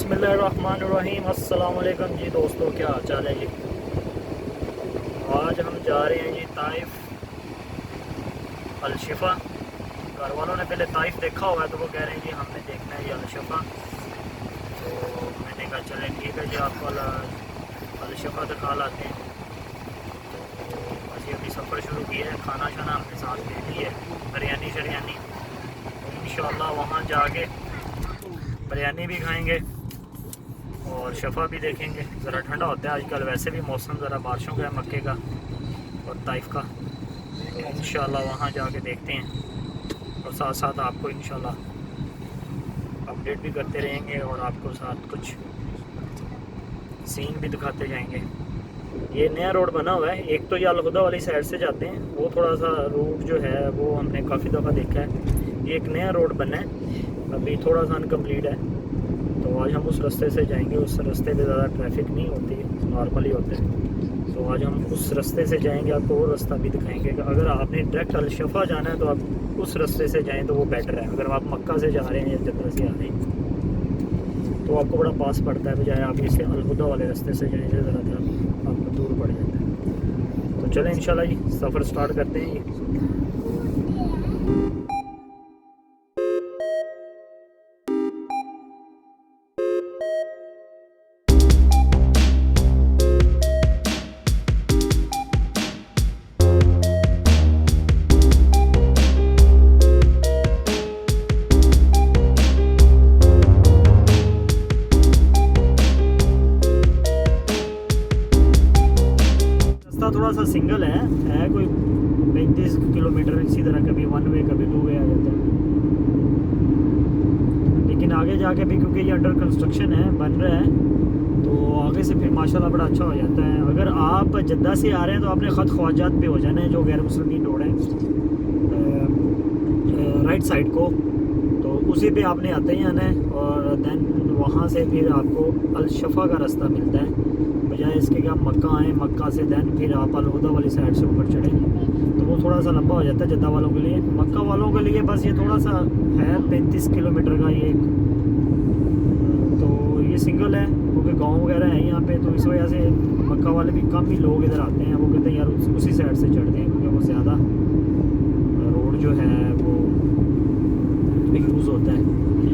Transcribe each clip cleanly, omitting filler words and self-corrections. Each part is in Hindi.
बिस्मिल्लाहिर्रहमानिर्रहीम। अस्सलाम वालेकुम जी दोस्तों, क्या हाल चाल है जी। आज हम जा रहे हैं जी ताइफ अल शफा। घर वालों ने पहले ताइफ देखा हुआ है तो वो कह रहे हैं जी हमने देखना है ये अल शफा। तो मैंने कहा चलें ठीक है जी, आपको अल शफा दिखा लाते हैं। तो बस ये अभी सफ़र शुरू किया है। खाना शाना अपने साथ ले ली है, बिरयानी शरियानी। तो इंशाअल्लाह वहाँ जाके बिरयानी भी खाएंगे और शफ़ा भी देखेंगे। ज़रा ठंडा होता है आजकल, वैसे भी मौसम ज़रा बारिशों का है मक्के का और ताइफ का। तो इंशाअल्लाह वहाँ जाके देखते हैं और साथ साथ आपको इंशाअल्लाह अपडेट भी करते रहेंगे और आपको साथ कुछ सीन भी दिखाते जाएंगे। ये नया रोड बना हुआ है। एक तो ये अल-हुदा वाली साइड से जाते हैं, वो थोड़ा सा रूट जो है वो हमने काफ़ी दफ़ा देखा है। ये एक नया रोड बना है, अभी थोड़ा सा अनकम्प्लीट है। तो आज हम उस रास्ते से जाएंगे। उस रास्ते पे ज़्यादा ट्रैफिक नहीं होती, नॉर्मली होते हैं। तो आज हम उस रास्ते से जाएंगे, आपको वो रास्ता भी दिखाएंगे। अगर आपने डायरेक्ट अल शफा जाना है तो आप उस रास्ते से जाएं तो वो बेटर है। अगर आप मक्का से जा रहे हैं या जद्दा से आ रहे हैं तो आपको बड़ा पास पड़ता है, बजाय आप इसे अल-हुदा वाले रास्ते से जाएँ जो ज़रा था आपको दूर पड़ जाता है। तो चलें इंशाल्लाह जी सफ़र स्टार्ट करते हैं। थोड़ा सा सिंगल है कोई 35 किलोमीटर इसी तरह, कभी वन वे कभी टू वे आ जाता है। लेकिन आगे जाके भी क्योंकि ये अंडर कंस्ट्रक्शन है, बन रहा है, तो आगे से फिर माशाल्लाह बड़ा अच्छा हो जाता है। अगर आप जद्दा से आ रहे हैं तो आपने ख़त ख्वाजात पे हो जाना है, जो गैर मुस्लिमीन रोड है राइट साइड को, तो उसी पे आपने आते ही आना है। और दैन वहाँ से फिर आपको अल शफा का रास्ता मिलता है, बजाय इसके कि आप मक्का आएँ, मक्का से दैन फिर आप अल-हुदा वाली साइड से ऊपर चढ़ें तो वो थोड़ा सा लंबा हो जाता है जद्दा वालों के लिए। मक्का वालों के लिए बस ये थोड़ा सा है 35 किलोमीटर का ये। तो ये सिंगल है क्योंकि गांव वगैरह है यहाँ पे, तो इस वजह से मक्का वाले भी कम ही लोग इधर आते हैं। वो कहते हैं यार उसी साइड से चढ़ते हैं क्योंकि वो ज़्यादा रोड जो है वो यूज़ होता है।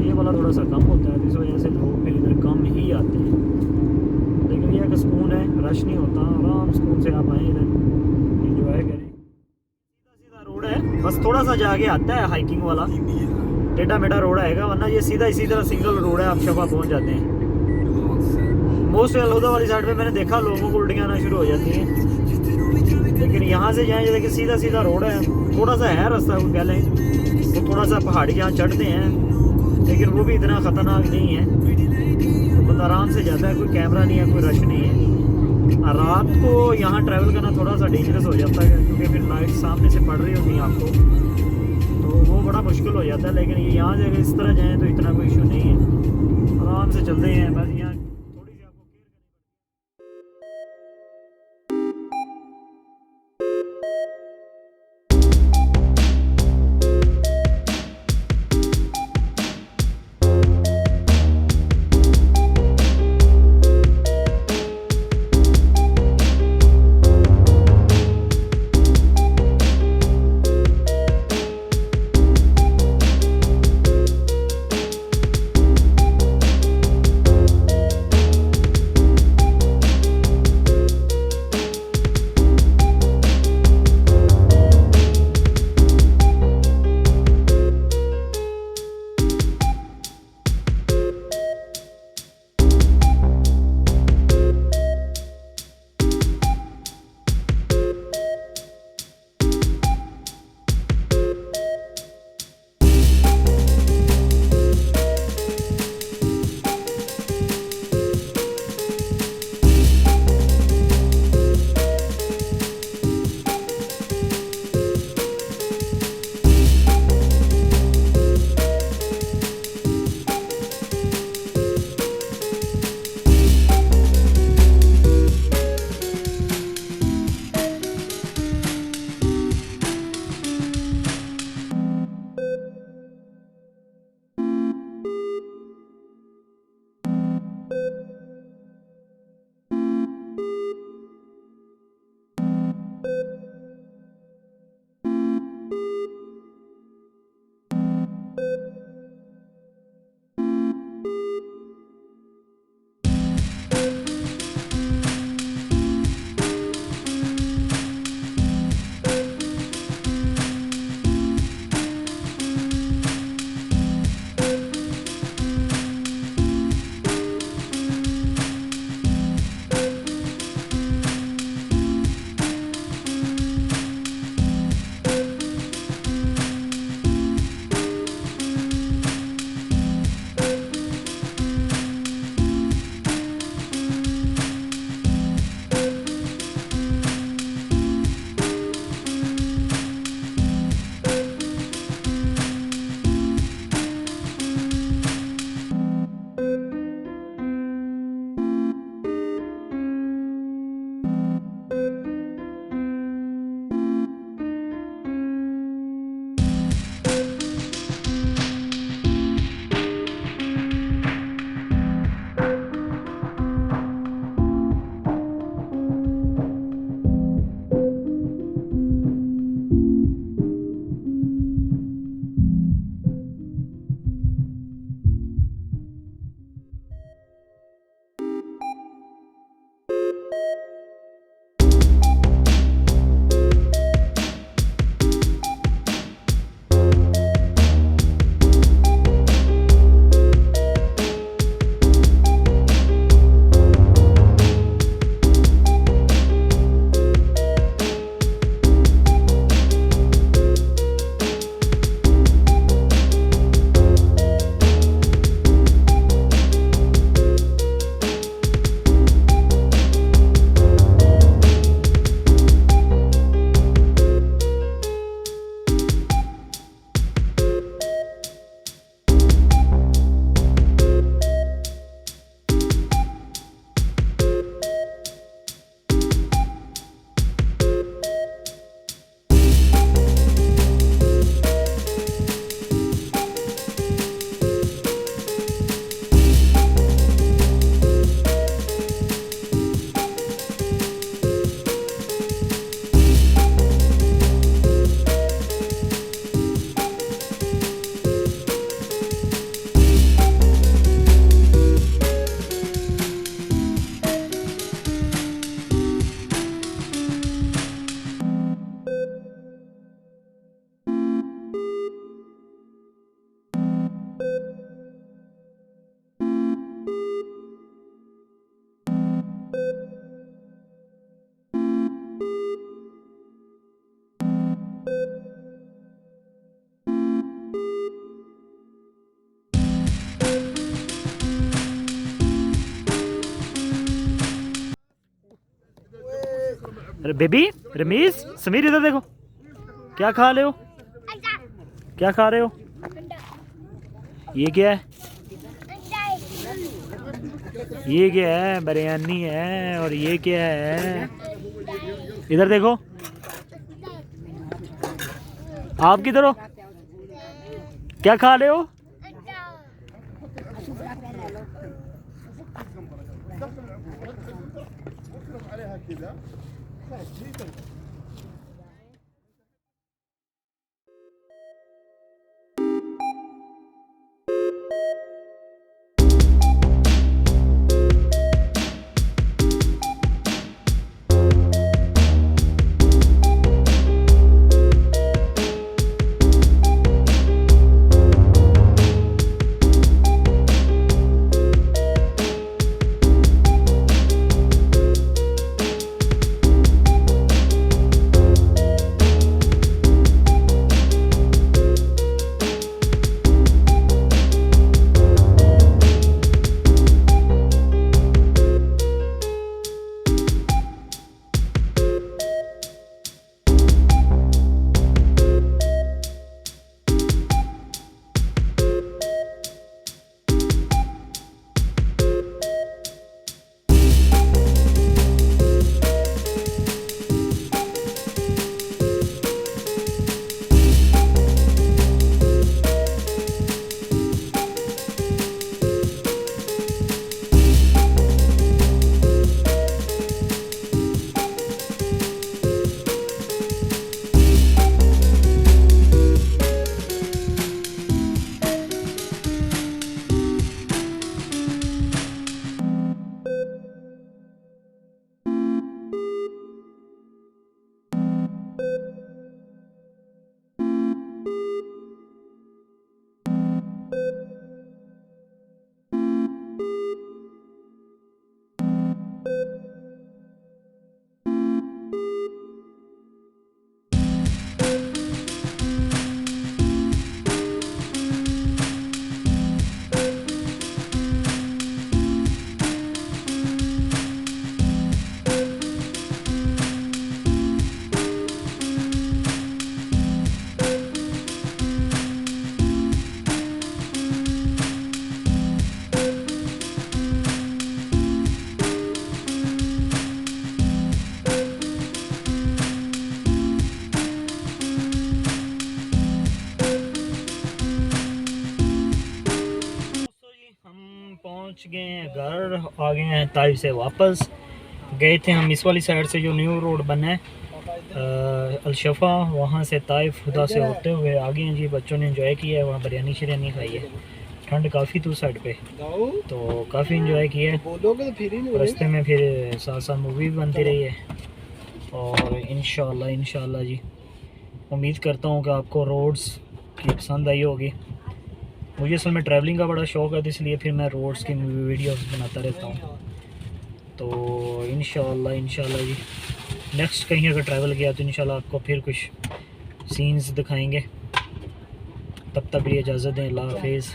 ये वाला थोड़ा सा कम होता है, इस वजह से लोग फिर इधर कम ही आते हैं। लेकिन यह कि सुकून है, रश नहीं होता, आराम सुकून से आप आएँ इधर इंजॉय करें। सीधा सीधा रोड है, बस थोड़ा सा जाके आता है हाइकिंग वाला, टेढ़ा मेढ़ा रोड आएगा, वरना ये सीधा इसी तरह सिंगल रोड है, आप शफा पहुंच जाते हैं। मोस्ट अल-हुदा वाली साइड पे मैंने देखा लोगों को उल्टियाँ आना शुरू हो जाती हैं, लेकिन यहाँ से जाएँ जैसे कि सीधा सीधा रोड है। थोड़ा सा है रास्ता कह लें, तो थोड़ा सा पहाड़ियाँ चढ़ते हैं, लेकिन वो भी इतना ख़तरनाक नहीं है, तो बंदा आराम से जाता है। कोई कैमरा नहीं है, कोई रश नहीं है। रात को यहाँ ट्रैवल करना थोड़ा सा डेंजरस हो जाता है क्योंकि फिर लाइट सामने से पड़ रही होती है आपको, तो वो बड़ा मुश्किल हो जाता है। लेकिन ये यहाँ से इस तरह जाएँ तो इतना कोई इशू नहीं है, आराम से चलते हैं। बस यहाँ थोड़ी सी आपको बेबी रमीज समीर इधर देखो क्या खा रहे हो क्या खा रहे हो ये क्या है ये क्या है बिरयानी है और ये क्या है इधर देखो आप किधर हो क्या खा रहे हो पहुंच गए हैं घर, आ गए हैं ताइफ से वापस। गए थे हम इस वाली साइड से जो न्यू रोड बना है अल-शफा, वहाँ से ताइफ हुदा से होते हुए आ गए हैं जी। बच्चों ने एंजॉय किया है, वहाँ बिरयानी शिरयानी खाई है। ठंड काफ़ी थी उस साइड पे, तो काफ़ी एंजॉय किया है। रास्ते में फिर साथ साथ मूवी भी बनती रही है। और इंशाल्लाह जी उम्मीद करता हूँ कि आपको रोड्स की पसंद आई होगी। मुझे असल में ट्रैवलिंग का बड़ा शौक़ है, तो इसलिए फिर मैं रोड्स की वीडियोस बनाता रहता हूँ। तो इंशाल्लाह जी नेक्स्ट कहीं अगर ट्रैवल किया तो इंशाल्लाह आपको फिर कुछ सीन्स दिखाएंगे। तब तक लिए इजाज़त दें, अल्लाह हाफिज़।